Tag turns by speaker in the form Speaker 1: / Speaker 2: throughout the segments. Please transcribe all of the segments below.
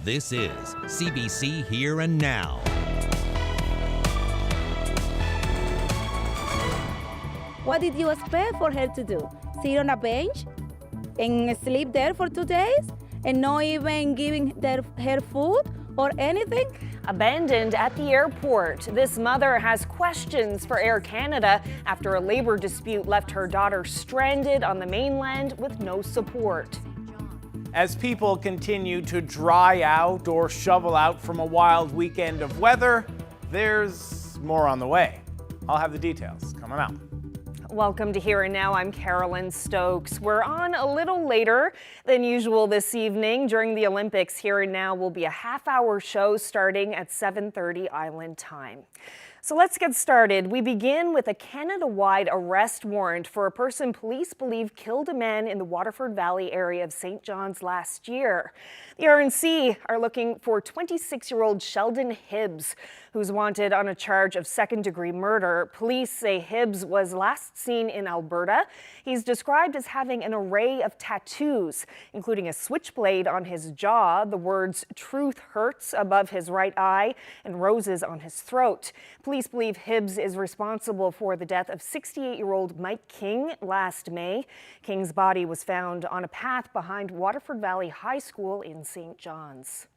Speaker 1: This is CBC Here and Now.
Speaker 2: What did you expect for her to do? Sit on a bench and sleep there for 2 days and not even giving her food or anything?
Speaker 3: Abandoned at the airport, this mother has questions for Air Canada after a labor dispute left her daughter stranded on the mainland with no support.
Speaker 4: As people continue to dry out or shovel out from a wild weekend of weather, there's more on the way. I'll have the details coming up.
Speaker 3: Welcome to Here and Now. I'm Carolyn Stokes. We're on a little later than usual this evening. During the Olympics, Here and Now will be a half-hour show starting at 7:30 Island time. So let's get started. We begin with a Canada-wide arrest warrant for a person police believe killed a man in the Waterford Valley area of St. John's last year. The RNC are looking for 26-year-old Sheldon Hibbs, who's wanted on a charge of second-degree murder. Police say Hibbs was last seen in Alberta. He's described as having an array of tattoos, including a switchblade on his jaw, the words "Truth Hurts" above his right eye, and roses on his throat. Police believe Hibbs is responsible for the death of 68-year-old Mike King last May. King's body was found on a path behind Waterford Valley High School in St. John's.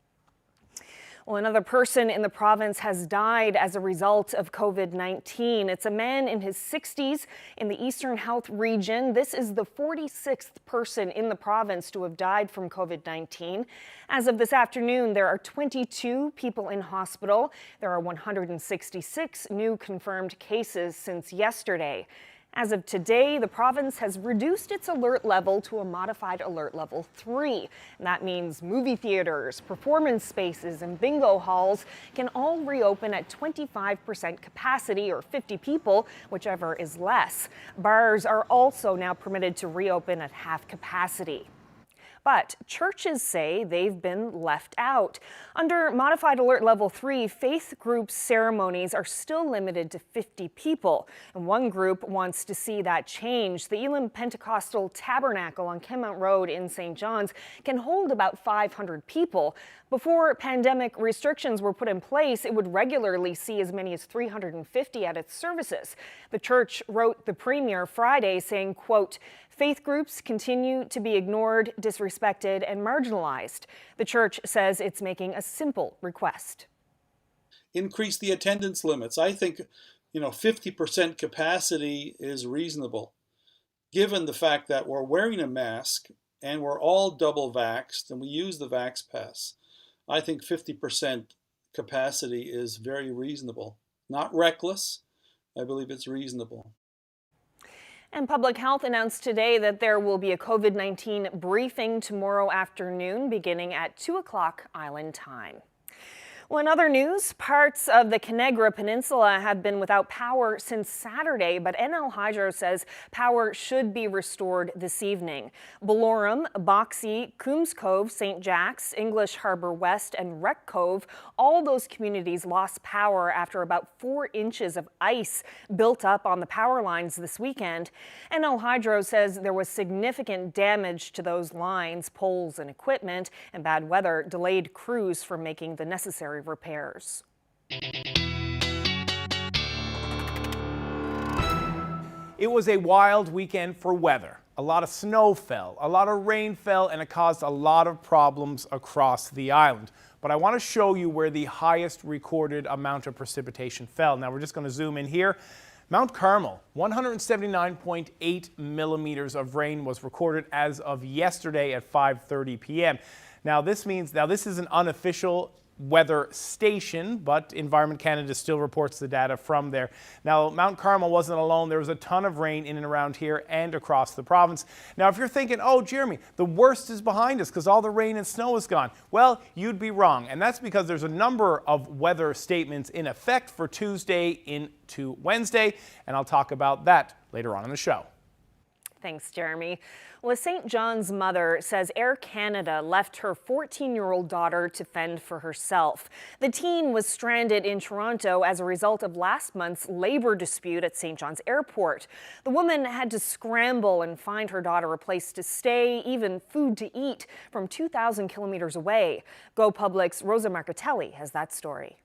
Speaker 3: Well, another person in the province has died as a result of COVID-19. It's a man in his 60s in the Eastern Health region. This is the 46th person in the province to have died from COVID-19. As of this afternoon, there are 22 people in hospital. There are 166 new confirmed cases since yesterday. As of today, the province has reduced its alert level to a modified alert level 3. And that means movie theaters, performance spaces, and bingo halls can all reopen at 25% capacity, or 50 people, whichever is less. Bars are also now permitted to reopen at half capacity. But churches say they've been left out. Under Modified Alert Level 3, faith group ceremonies are still limited to 50 people. And one group wants to see that change. The Elim Pentecostal Tabernacle on Kenmount Road in St. John's can hold about 500 people. Before pandemic restrictions were put in place, it would regularly see as many as 350 at its services. The church wrote the premier Friday saying, quote, "Faith groups continue to be ignored, disrespected, and marginalized." The church says it's making a simple request.
Speaker 5: Increase the attendance limits. I think, 50% capacity is reasonable, given the fact that we're wearing a mask and we're all double vaxxed and we use the Vax Pass. I think 50% capacity is very reasonable. Not reckless. I believe it's reasonable.
Speaker 3: And Public Health announced today that there will be a COVID-19 briefing tomorrow afternoon beginning at 2 o'clock Island time. Well, in other news, parts of the Conegra Peninsula have been without power since Saturday, but NL Hydro says power should be restored this evening. Bellorum, Boxey, Coombs Cove, St. Jack's, English Harbour West, and Wreck Cove, all those communities lost power after about 4 inches of ice built up on the power lines this weekend. NL Hydro says there was significant damage to those lines, poles, and equipment, and bad weather delayed crews from making the necessary repairs.
Speaker 4: It was a wild weekend for weather. A lot of snow fell, a lot of rain fell, and it caused a lot of problems across the island. But I want to show you where the highest recorded amount of precipitation fell. Now we're just going to zoom in here. Mount Carmel, 179.8 millimeters of rain was recorded as of yesterday at 5:30 p.m. Now this is an unofficial weather station, but Environment Canada still reports the data from there. Now, Mount Carmel wasn't alone. There was a ton of rain in and around here and across the province. Now, if you're thinking, oh, Jeremy, the worst is behind us because all the rain and snow is gone. Well, you'd be wrong. And that's because there's a number of weather statements in effect for Tuesday into Wednesday, and I'll talk about that later on in the show.
Speaker 3: Thanks, Jeremy. Well, a St. John's mother says Air Canada left her 14-year-old daughter to fend for herself. The teen was stranded in Toronto as a result of last month's labor dispute at St. John's Airport. The woman had to scramble and find her daughter a place to stay, even food to eat, from 2,000 kilometers away. Go Public's Rosa Marcatelli has that story.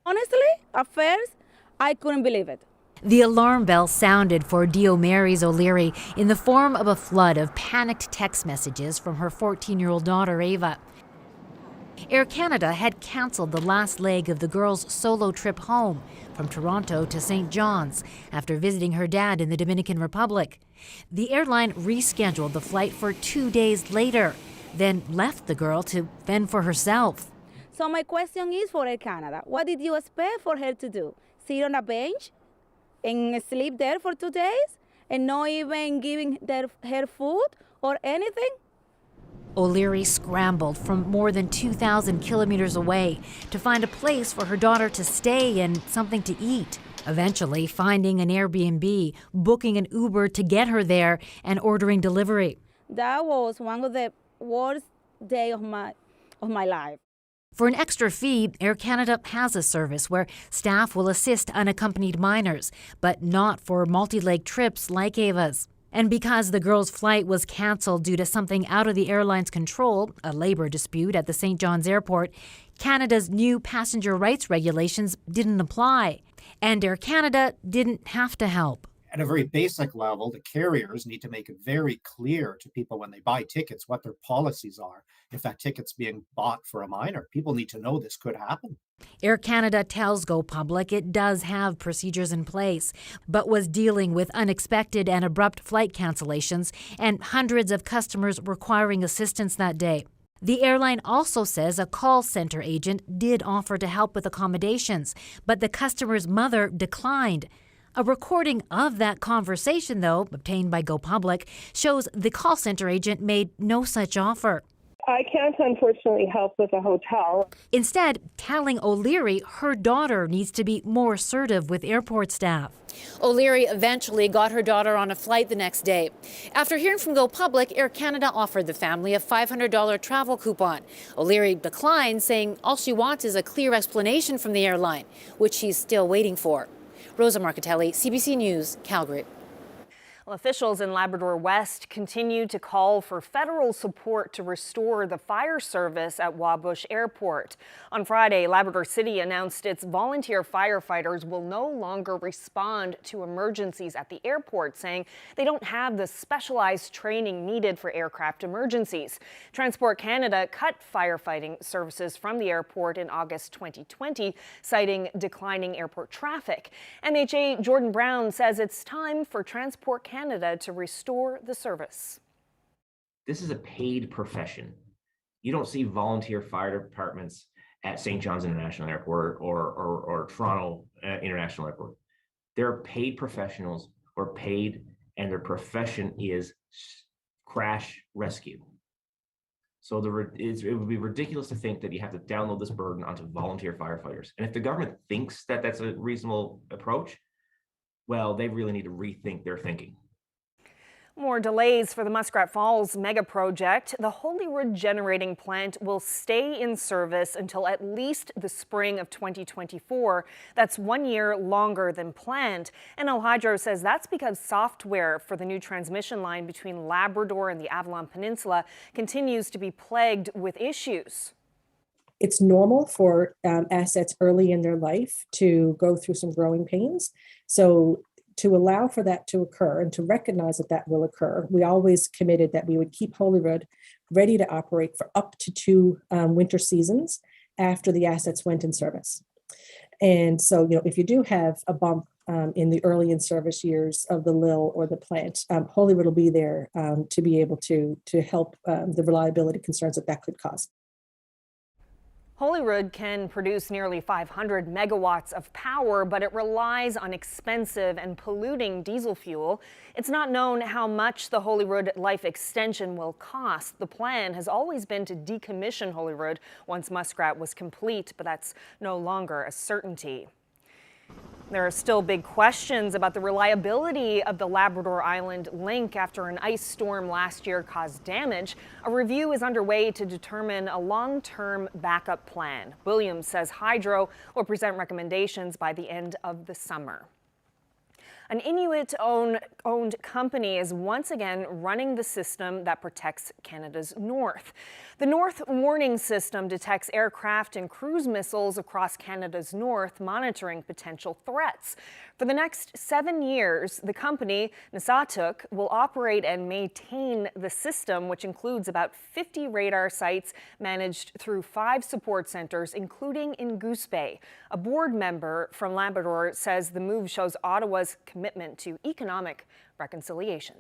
Speaker 2: Honestly, at first, I couldn't believe it.
Speaker 6: The alarm bell sounded for Diomaris O'Leary in the form of a flood of panicked text messages from her 14-year-old daughter, Ava. Air Canada had cancelled the last leg of the girl's solo trip home from Toronto to St. John's after visiting her dad in the Dominican Republic. The airline rescheduled the flight for 2 days later, then left the girl to fend for herself.
Speaker 2: So my question is for Air Canada, what did you expect for her to do? Sit on a bench and sleep there for 2 days and not even giving her food or anything?
Speaker 6: O'Leary scrambled from more than 2,000 kilometers away to find a place for her daughter to stay and something to eat. Eventually finding an Airbnb, booking an Uber to get her there, and ordering delivery.
Speaker 2: That was one of the worst days of my life.
Speaker 6: For an extra fee, Air Canada has a service where staff will assist unaccompanied minors, but not for multi-leg trips like Ava's. And because the girl's flight was canceled due to something out of the airline's control, a labor dispute at the St. John's Airport, Canada's new passenger rights regulations didn't apply. And Air Canada didn't have to help.
Speaker 7: At a very basic level, the carriers need to make it very clear to people when they buy tickets what their policies are. If that ticket's being bought for a minor, people need to know this could happen.
Speaker 6: Air Canada tells Go Public it does have procedures in place, but was dealing with unexpected and abrupt flight cancellations and hundreds of customers requiring assistance that day. The airline also says a call center agent did offer to help with accommodations, but the customer's mother declined. A recording of that conversation, though, obtained by Go Public, shows the call center agent made no such offer.
Speaker 8: I can't, unfortunately, help with a hotel.
Speaker 6: Instead, telling O'Leary her daughter needs to be more assertive with airport staff. O'Leary eventually got her daughter on a flight the next day. After hearing from Go Public, Air Canada offered the family a $500 travel coupon. O'Leary declined, saying all she wants is a clear explanation from the airline, which she's still waiting for. Rosa Marcatelli, CBC News, Calgary.
Speaker 3: Well, officials in Labrador West continue to call for federal support to restore the fire service at Wabush Airport. On Friday, Labrador City announced its volunteer firefighters will no longer respond to emergencies at the airport, saying they don't have the specialized training needed for aircraft emergencies. Transport Canada cut firefighting services from the airport in August 2020, citing declining airport traffic. MHA Jordan Brown says it's time for Transport Canada to restore the service.
Speaker 9: This is a paid profession. You don't see volunteer fire departments at St. John's International Airport or Toronto International Airport. They're paid professionals who are paid, and their profession is crash rescue. So it would be ridiculous to think that you have to download this burden onto volunteer firefighters. And if the government thinks that that's a reasonable approach, well, they really need to rethink their thinking.
Speaker 3: More delays for the Muskrat Falls mega project. The Holyrood generating plant will stay in service until at least the spring of 2024. That's 1 year longer than planned. NL Hydro says that's because software for the new transmission line between Labrador and the Avalon Peninsula continues to be plagued with issues.
Speaker 10: It's normal for assets early in their life to go through some growing pains. So to allow for that to occur and to recognize that that will occur, we always committed that we would keep Holyrood ready to operate for up to 2 winter seasons after the assets went in service. And so, if you do have a bump in the early in-service years of the LIL or the plant, Holyrood will be there to be able to help the reliability concerns that could cause.
Speaker 3: Holyrood can produce nearly 500 megawatts of power, but it relies on expensive and polluting diesel fuel. It's not known how much the Holyrood life extension will cost. The plan has always been to decommission Holyrood once Muskrat was complete, but that's no longer a certainty. There are still big questions about the reliability of the Labrador Island link after an ice storm last year caused damage. A review is underway to determine a long-term backup plan. Williams says Hydro will present recommendations by the end of the summer. An Inuit-owned company is once again running the system that protects Canada's north. The North Warning System detects aircraft and cruise missiles across Canada's north, monitoring potential threats. For the next 7 years, the company, Nasatuk, will operate and maintain the system, which includes about 50 radar sites managed through 5 support centers, including in Goose Bay. A board member from Labrador says the move shows Ottawa's commitment to economic reconciliation.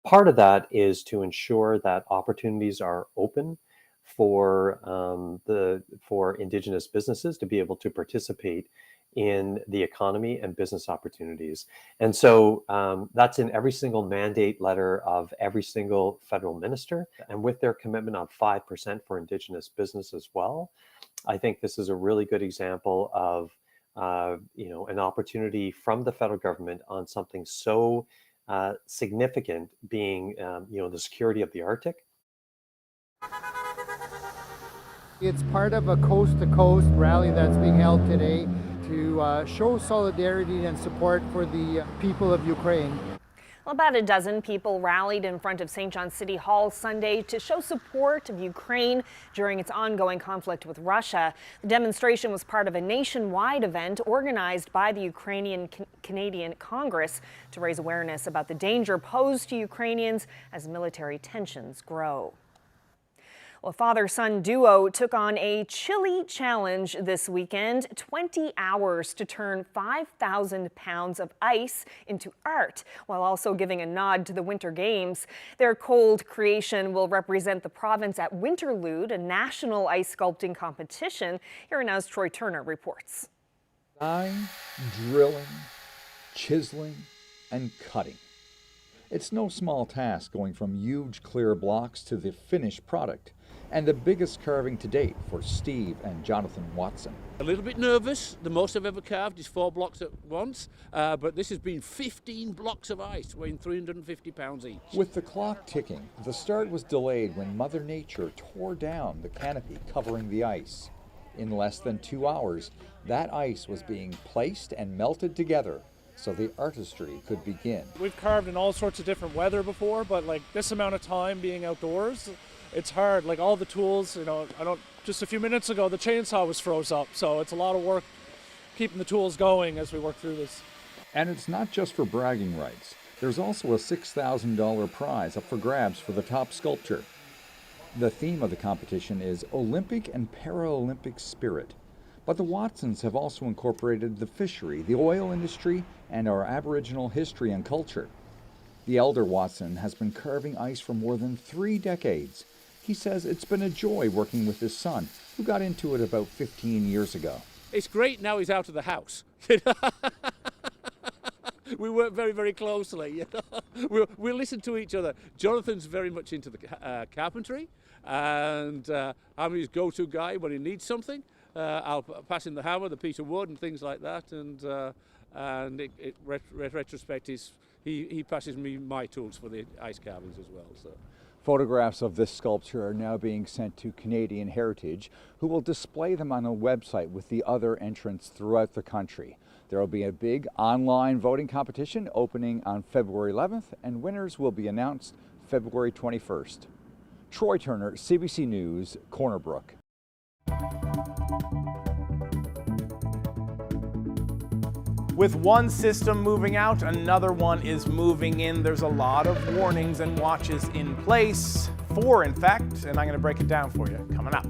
Speaker 11: Part of that is to ensure that opportunities are open for for Indigenous businesses to be able to participate in the economy and business opportunities. And so that's in every single mandate letter of every single federal minister. And with their commitment on 5% for Indigenous business as well, I think this is a really good example of an opportunity from the federal government on something so significant, being the security of the Arctic.
Speaker 12: It's part of a coast-to-coast rally that's being held today to show solidarity and support for the people of Ukraine.
Speaker 3: Well, about a dozen people rallied in front of St. John City Hall Sunday to show support of Ukraine during its ongoing conflict with Russia. The demonstration was part of a nationwide event organized by the Ukrainian-Canadian Congress to raise awareness about the danger posed to Ukrainians as military tensions grow. Well, a father-son duo took on a chilly challenge this weekend, 20 hours to turn 5,000 pounds of ice into art, while also giving a nod to the Winter Games. Their cold creation will represent the province at Winterlude, a national ice sculpting competition. Here now's Troy Turner reports.
Speaker 13: Design, drilling, chiseling, and cutting. It's no small task going from huge clear blocks to the finished product, and the biggest carving to date for Steve and Jonathan Watson.
Speaker 14: A little bit nervous. The most I've ever carved is 4 blocks at once, but this has been 15 blocks of ice weighing 350 pounds each.
Speaker 13: With the clock ticking, the start was delayed when Mother Nature tore down the canopy covering the ice. In less than 2 hours, that ice was being placed and melted together so the artistry could begin.
Speaker 15: We've carved in all sorts of different weather before, but like this amount of time being outdoors, it's hard. Like all the tools, just a few minutes ago the chainsaw was froze up, so it's a lot of work keeping the tools going as we work through this.
Speaker 13: And it's not just for bragging rights. There's also a $6,000 prize up for grabs for the top sculpture. The theme of the competition is Olympic and Paralympic spirit. But the Watsons have also incorporated the fishery, the oil industry, and our Aboriginal history and culture. The elder Watson has been carving ice for more than 3 decades. He says it's been a joy working with his son, who got into it about 15 years ago.
Speaker 14: It's great now he's out of the house. We work very, very closely. We listen to each other. Jonathan's very much into the carpentry, and I'm his go-to guy when he needs something. I'll pass him the hammer, the piece of wood, and things like that. And retrospect, he passes me my tools for the ice carvings as well. So.
Speaker 13: Photographs of this sculpture are now being sent to Canadian Heritage, who will display them on a website with the other entrants throughout the country. There will be a big online voting competition opening on February 11th, and winners will be announced February 21st. Troy Turner, CBC News, Corner Brook.
Speaker 4: With one system moving out, another one is moving in. There's a lot of warnings and watches in place. 4, in fact, and I'm going to break it down for you coming up.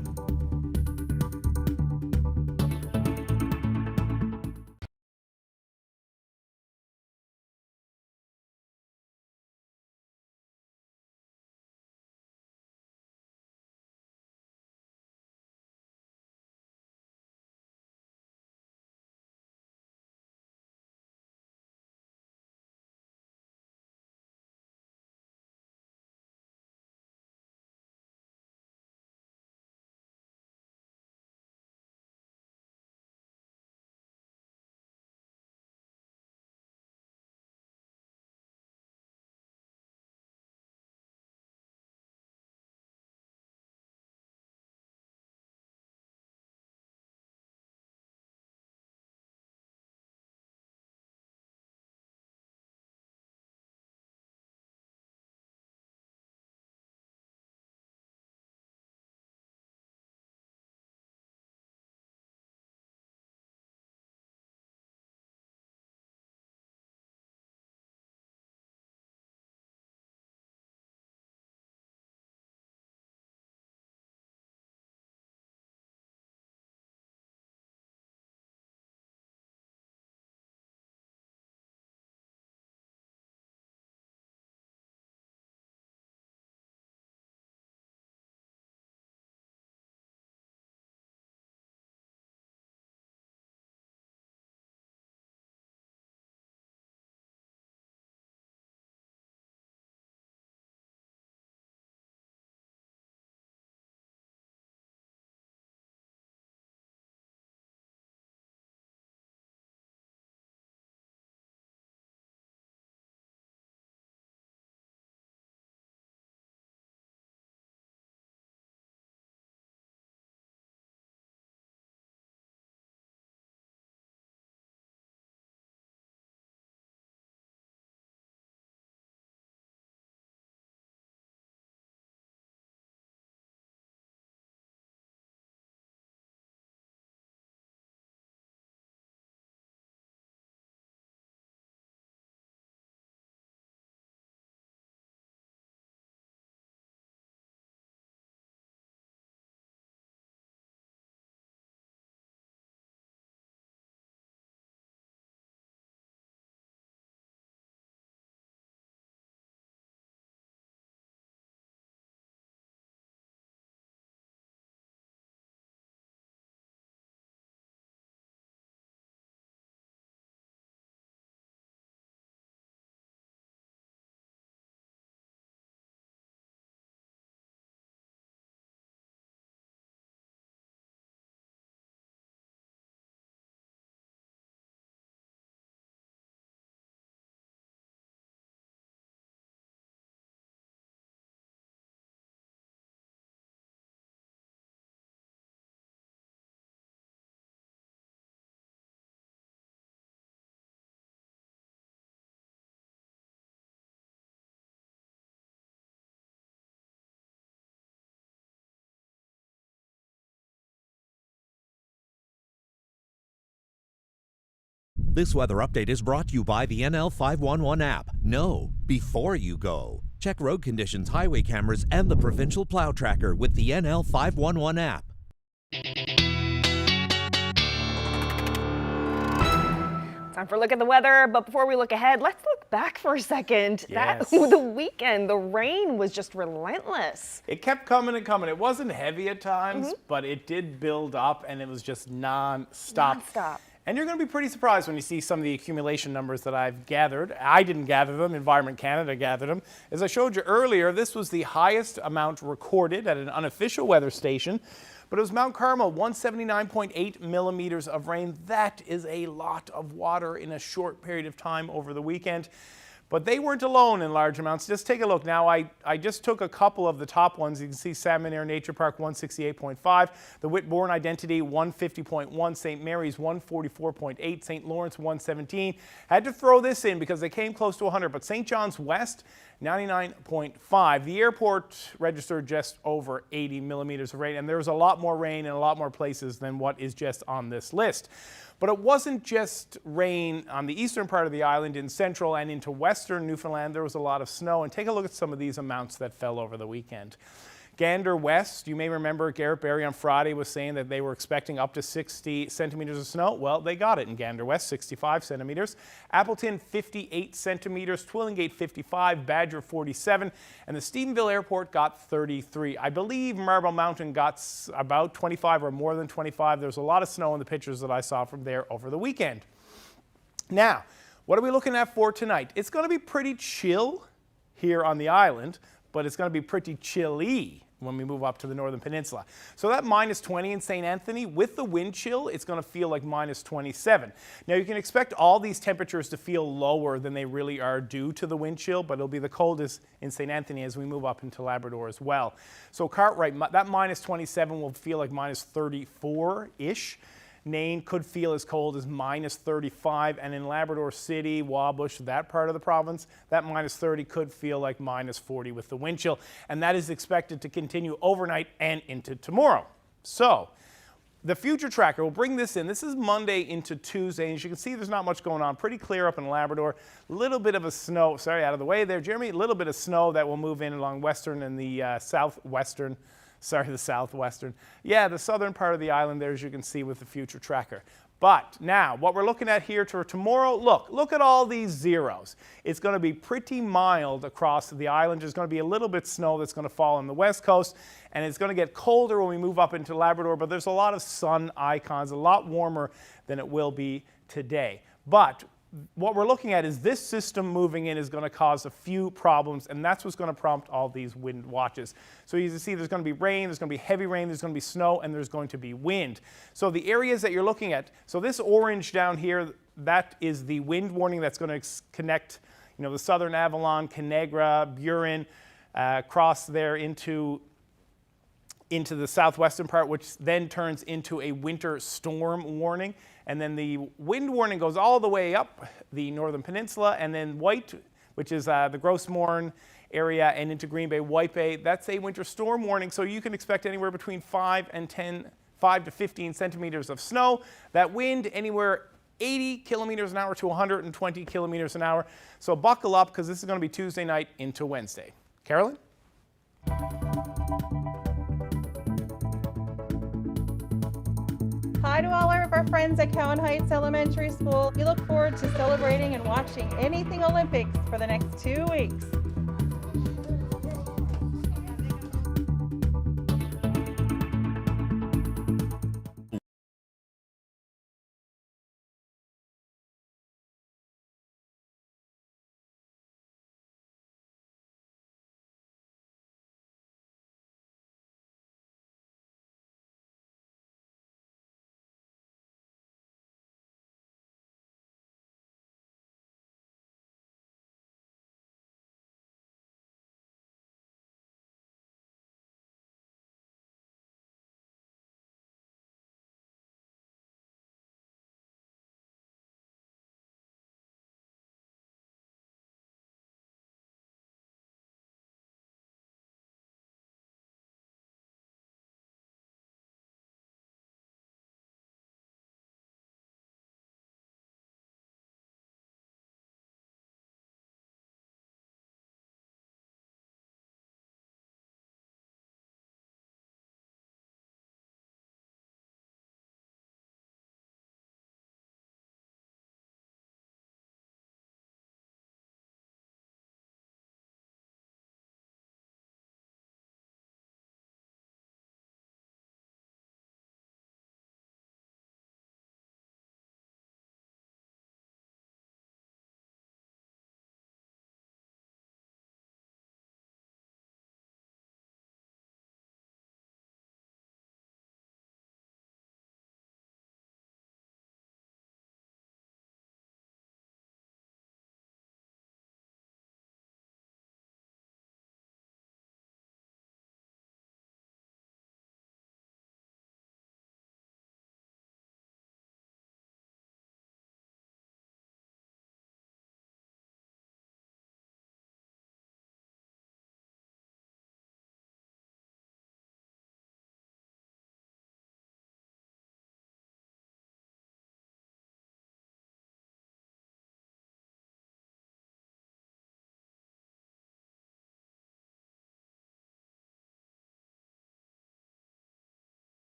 Speaker 1: This weather update is brought to you by the NL 511 app. Know before you go. Check road conditions, highway cameras, and the provincial plow tracker with the NL 511 app.
Speaker 3: Time for a look at the weather, but before we look ahead, let's look back for a second.
Speaker 4: Yes.
Speaker 3: The weekend, the rain was just relentless.
Speaker 4: It kept coming and coming. It wasn't heavy at times, but it did build up, and it was just non-stop.
Speaker 3: Non-stop.
Speaker 4: And you're going to be pretty surprised when you see some of the accumulation numbers that I've gathered. I didn't gather them, Environment Canada gathered them. As I showed you earlier, this was the highest amount recorded at an unofficial weather station. But it was Mount Carmel, 179.8 millimeters of rain. That is a lot of water in a short period of time over the weekend. But they weren't alone in large amounts. Just take a look. Now, I just took a couple of the top ones. You can see Salmon Air Nature Park, 168.5. The Whitbourne Identity, 150.1. St. Mary's, 144.8. St. Lawrence, 117. Had to throw this in because they came close to 100. But St. John's West, 99.5. The airport registered just over 80 millimeters of rain. And there's a lot more rain in a lot more places than what is just on this list. But it wasn't just rain on the eastern part of the island. In central and into western Newfoundland, there was a lot of snow. And take a look at some of these amounts that fell over the weekend. Gander West, you may remember Garrett Berry on Friday was saying that they were expecting up to 60 centimeters of snow. Well, they got it in Gander West, 65 centimeters. Appleton, 58 centimeters. Twillingate, 55. Badger, 47. And the Stephenville Airport got 33. I believe Marble Mountain got about 25 or more than 25. There's a lot of snow in the pictures that I saw from there over the weekend. Now, what are we looking at for tonight? It's going to be pretty chill here on the island, but it's going to be pretty chilly when we move up to the Northern Peninsula. So that minus 20 in St. Anthony, with the wind chill, it's going to feel like minus 27. Now you can expect all these temperatures to feel lower than they really are due to the wind chill, but it'll be the coldest in St. Anthony as we move up into Labrador as well. So Cartwright, that minus 27 will feel like minus 34-ish. Nain could feel as cold as minus 35, and in Labrador City, Wabush, that part of the province, that minus 30 could feel like minus 40 with the wind chill, and that is expected to continue overnight and into tomorrow. So the future tracker will bring this in. This is Monday into Tuesday, and as you can see, there's not much going on. Pretty clear up in Labrador. A little bit of a snow, sorry, out of the way there, Jeremy. A little bit of snow that will move in along western and the southwestern. Sorry, the southwestern. Yeah, the southern part of the island there, as you can see with the future tracker. But now, what we're looking at here for tomorrow, look at all these zeros. It's going to be pretty mild across the island. There's going to be a little bit of snow that's going to fall on the west coast, and it's going to get colder when we move up into Labrador, but there's a lot of sun icons, a lot warmer than it will be today. But what we're looking at is this system moving in is going to cause a few problems, and that's what's going to prompt all these wind watches. So you can see there's going to be rain, there's going to be heavy rain, there's going to be snow, and there's going to be wind. So the areas that you're looking at, so this orange down here, that is the wind warning that's going to connect, the southern Avalon, Conagra, Burin, cross there into the southwestern part, which then turns into a winter storm warning. And then the wind warning goes all the way up the Northern Peninsula, and then white, which is the Gros Morne area, and into Green Bay, White Bay. That's a winter storm warning, so you can expect anywhere between 5 to 15 centimeters of snow. That wind anywhere 80 kilometers an hour to 120 kilometers an hour. So buckle up, because this is going to be Tuesday night into Wednesday. Carolyn?
Speaker 16: Hi to all of our friends at Cowan Heights Elementary School. We look forward to celebrating and watching anything Olympics for the next 2 weeks.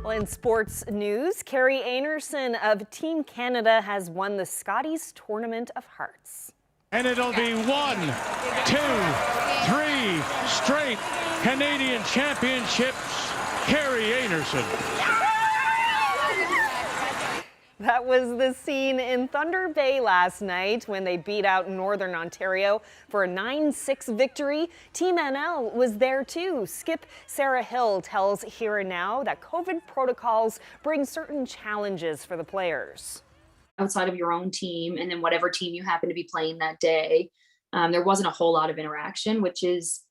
Speaker 3: Well, in sports news, Carrie Anerson of Team Canada has won the Scotties Tournament of Hearts.
Speaker 17: And it'll be 1, 2, 3 straight Canadian championships. Carrie Anerson.
Speaker 3: That was the scene in Thunder Bay last night when they beat out Northern Ontario for a 9-6 victory. Team NL was there too. Skip Sarah Hill tells Here and Now that COVID protocols bring certain challenges for the players.
Speaker 18: Outside of your own team and then whatever team you happen to be playing that day, there wasn't a whole lot of interaction, which is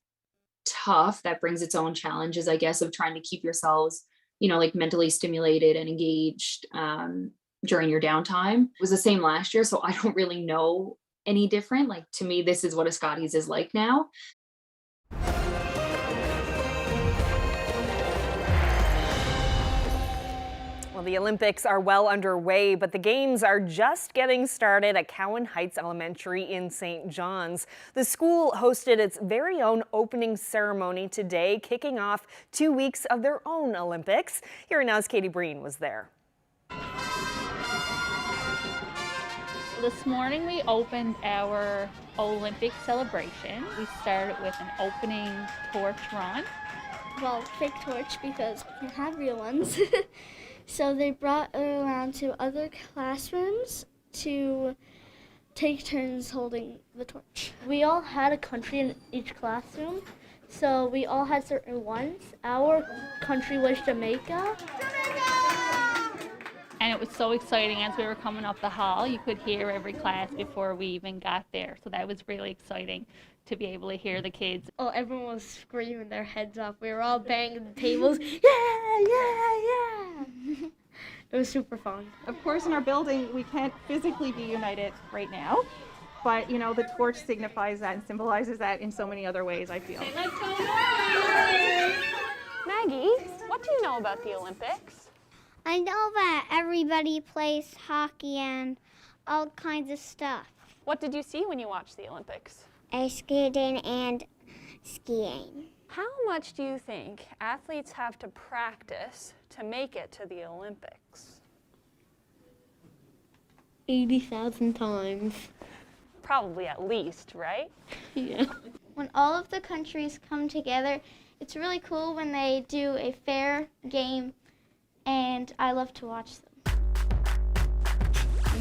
Speaker 18: tough. That brings its own challenges, I guess, of trying to keep yourselves, like mentally stimulated and engaged during your downtime. It was the same last year, so I don't really know any different. Like, to me, this is what a Scotties is like now.
Speaker 3: Well, the Olympics are well underway, but the games are just getting started at Cowan Heights Elementary in St. John's. The school hosted its very own opening ceremony today, kicking off 2 weeks of their own Olympics. Here Now's Katie Breen was there.
Speaker 19: This morning we opened our Olympic celebration. We started with an opening torch run.
Speaker 20: Well, fake torch because we can't have real ones. So they brought it around to other classrooms to take turns holding the torch. We all had a country in each classroom, so we all had certain ones. Our country was Jamaica.
Speaker 19: And it was so exciting as we were coming up the hall. You could hear every class before we even got there. So that was really exciting to be able to hear the kids.
Speaker 20: Oh, everyone was screaming their heads off. We were all banging the tables. Yeah, yeah, yeah. It was super fun.
Speaker 16: Of course, in our building, we can't physically be united right now. But, the torch signifies that and symbolizes that in so many other ways, I feel.
Speaker 21: Maggie, what do you know about the Olympics?
Speaker 22: I know that everybody plays hockey and all kinds of stuff.
Speaker 21: What did you see when you watched the Olympics?
Speaker 22: Ice skating and skiing.
Speaker 21: How much do you think athletes have to practice to make it to the Olympics?
Speaker 20: 80,000 times.
Speaker 21: Probably at least, right?
Speaker 20: Yeah.
Speaker 22: When all of the countries come together, it's really cool when they do a fair game, and I love to watch them.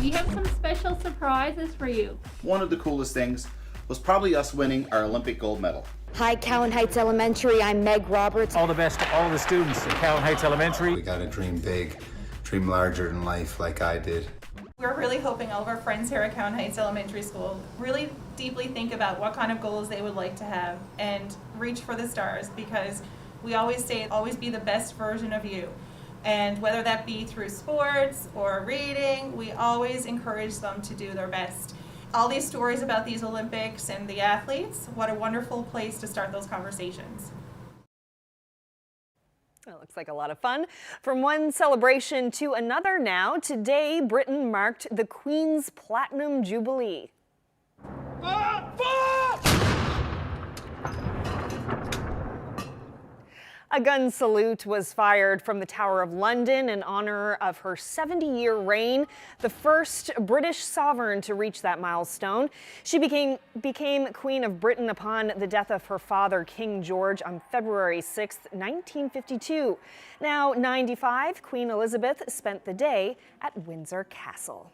Speaker 19: We have some special surprises for you.
Speaker 23: One of the coolest things was probably us winning our Olympic gold medal.
Speaker 24: Hi, Cowan Heights Elementary. I'm Meg Roberts.
Speaker 25: All the best to all the students at Cowan Heights Elementary.
Speaker 26: We got to dream big, dream larger than life like I did.
Speaker 16: We're really hoping all of our friends here at Cowan Heights Elementary School really deeply think about what kind of goals they would like to have and reach for the stars, because we always say, always be the best version of you. And whether that be through sports or reading, we always encourage them to do their best. All these stories about these Olympics and the athletes, what a wonderful place to start those conversations.
Speaker 3: That looks like a lot of fun. From one celebration to another now, today Britain marked the Queen's Platinum Jubilee. A gun salute was fired from the Tower of London in honor of her 70-year reign, the first British sovereign to reach that milestone. She became Queen of Britain upon the death of her father, King George, on February 6, 1952. Now 95, Queen Elizabeth spent the day at Windsor Castle.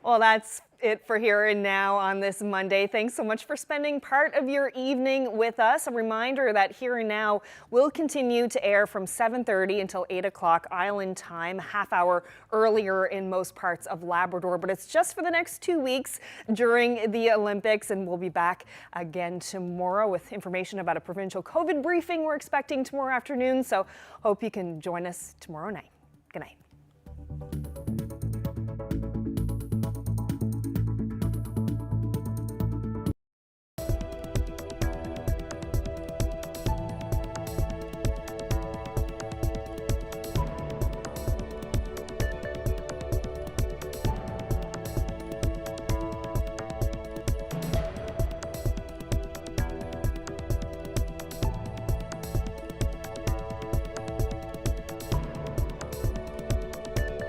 Speaker 3: Well, that's it for Here and Now on this Monday. Thanks so much for spending part of your evening with us. A reminder that Here and Now will continue to air from 7:30 until 8 o'clock Island time, half hour earlier in most parts of Labrador. But it's just for the next 2 weeks during the Olympics, and we'll be back again tomorrow with information about a provincial COVID briefing we're expecting tomorrow afternoon. So hope you can join us tomorrow night. Good night.